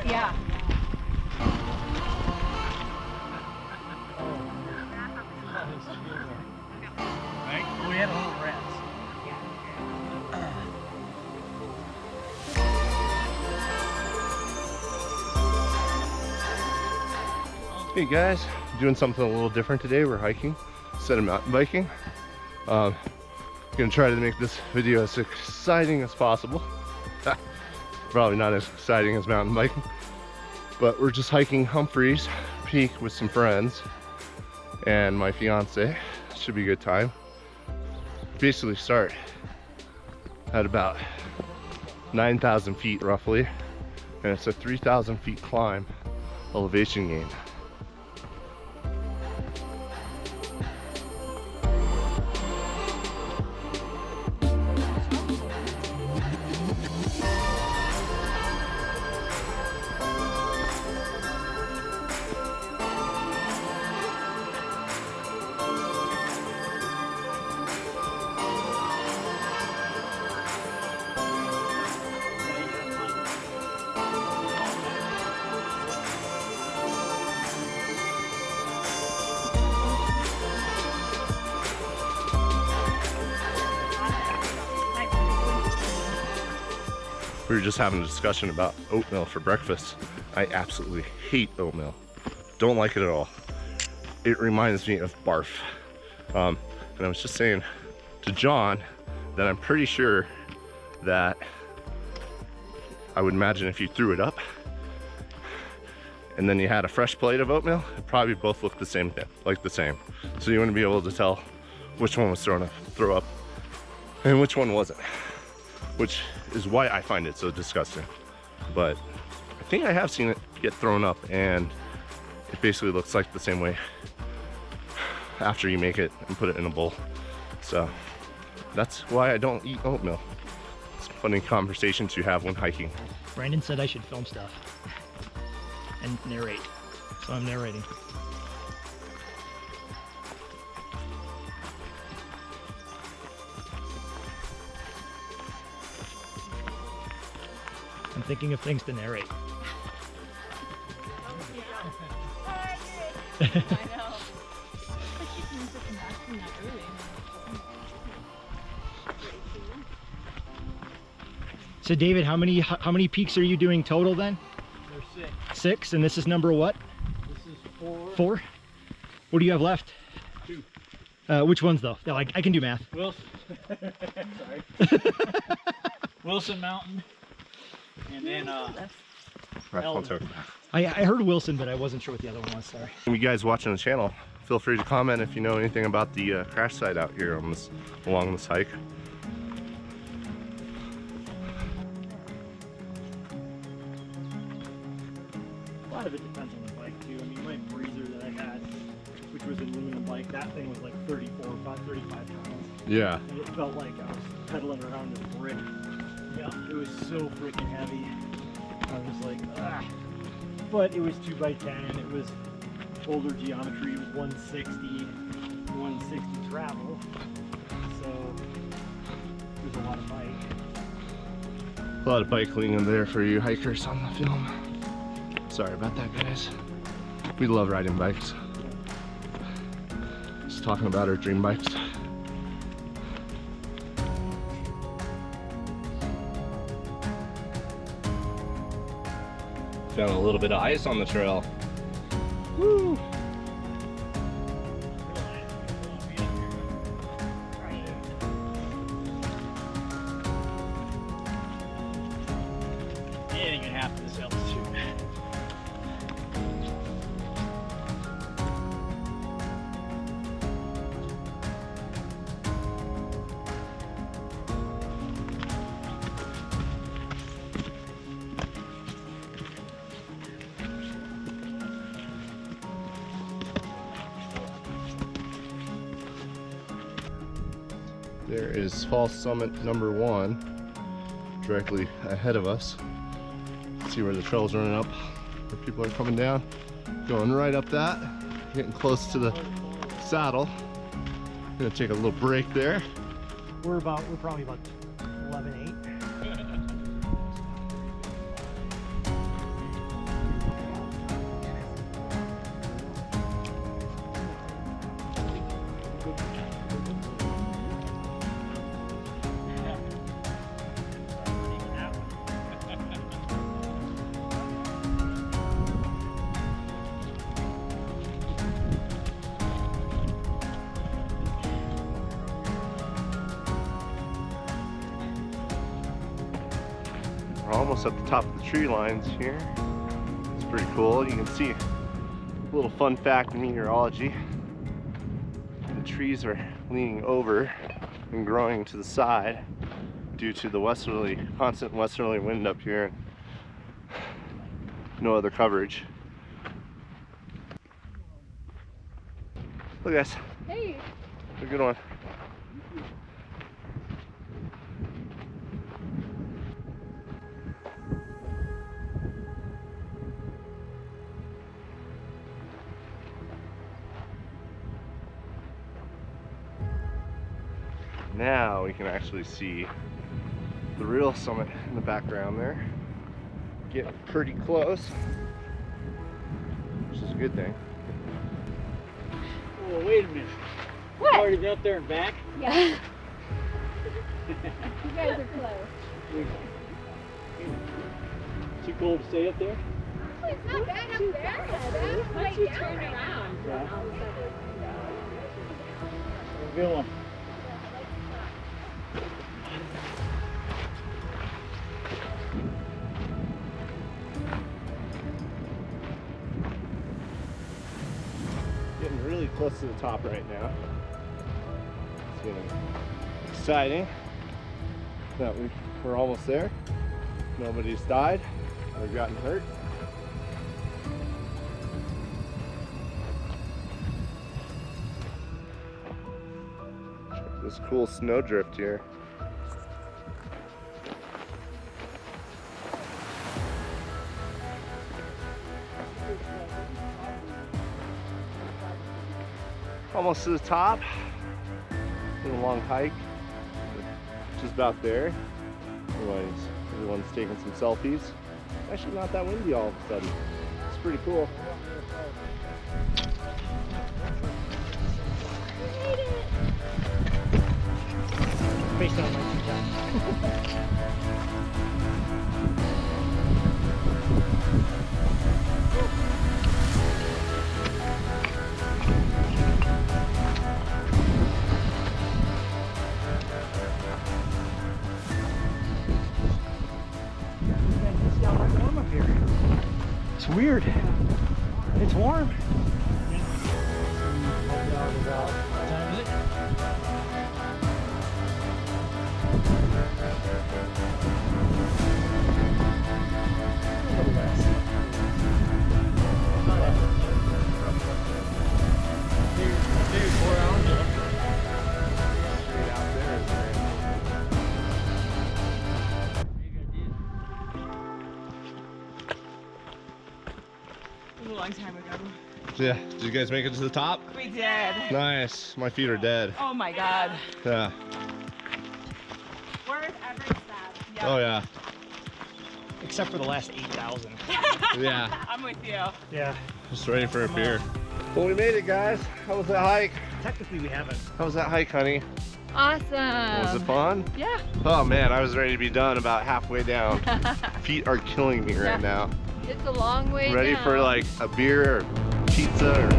Yeah. Right? We had a little rats. Hey guys, doing something a little different today. We're hiking instead of mountain biking. Gonna try to make this video as exciting as possible. Probably not as exciting as mountain biking, but we're just hiking Humphrey's Peak with some friends and my fiance. Should be a good time. Basically start at about 9,000 feet roughly, and it's a 3,000 feet climb, elevation gain. We were just having a discussion about oatmeal for breakfast. I absolutely hate oatmeal. Don't like it at all. It reminds me of barf. And I was just saying to John that I'm pretty sure that I would imagine if you threw it up and then you had a fresh plate of oatmeal, it probably both look the same thing, like the same. So you wouldn't be able to tell which one was throw up and which one wasn't, which is why I find it so disgusting. But I think I have seen it get thrown up, and it basically looks like the same way after you make it and put it in a bowl. So that's why I don't eat oatmeal. It's funny conversations you have when hiking. Brandon said I should film stuff and narrate, so I'm narrating. I'm thinking of things to narrate. I know. So David, how many peaks are you doing total then? There's 6. 6, and this is number what? This is 4. 4? What do you have left? 2. Which ones though? No, I can do math. Wilson. Sorry. Wilson Mountain. And then Right, I'll talk. I heard Wilson, but I wasn't sure what the other one was. Sorry. You guys watching the channel, feel free to comment if you know anything about the crash site out here on this, along this hike. A lot of it depends on the bike too. I mean, my Breezer that I had, which was an aluminum bike, that thing was like 35 pounds. Yeah. And it felt like I was pedaling around a brick. Yeah, it was so freaking heavy. I was like, ah. But it was 2x10. It was older geometry. It was 160 travel. So it was a lot of bike. A lot of biking in there for you hikers on the film. Sorry about that, guys. We love riding bikes. Just talking about our dream bikes. Found a little bit of ice on the trail. Woo! Anything can happen this altitude. There is Fall Summit number 1 directly ahead of us. See where the trail's running up, where people are coming down, going right up that, getting close to the saddle. Gonna take a little break there. We're probably about 11:08. almost at the top of the tree lines here. It's pretty cool. You can see a little fun fact in meteorology. The trees are leaning over and growing to the side due to the constant westerly wind up here. No other coverage. Look guys. Hey. A good one. Now we can actually see the real summit in the background there. Getting pretty close, which is a good thing. Oh, wait a minute. What? You already been up there and back? Yeah. You guys are close. Too cold to stay up there? Oh, it's not bad up there. Once you turn around. Yeah. Good one. Getting really close to the top right now. It's getting exciting that we're almost there. Nobody's died or gotten hurt. Check this cool snowdrift here. Almost to the top. Been a long hike. Just about there. Everyone's taking some selfies. Actually not that windy all of a sudden. It's pretty cool. Based on my 2 times. It's weird. It's warm. A long time ago. Yeah, did you guys make it to the top? We did. Nice. My feet are dead. Oh my god. Yeah. Where's Everett's at? Yeah. Oh yeah. Except for the last 8,000. Yeah. I'm with you. Yeah. Just ready for a beer. Well, we made it, guys. How was that hike? Technically, we haven't. How was that hike, honey? Awesome. Was it fun? Yeah. Oh man, I was ready to be done about halfway down. Feet are killing me right now. It's a long way Ready down. for like a beer or pizza or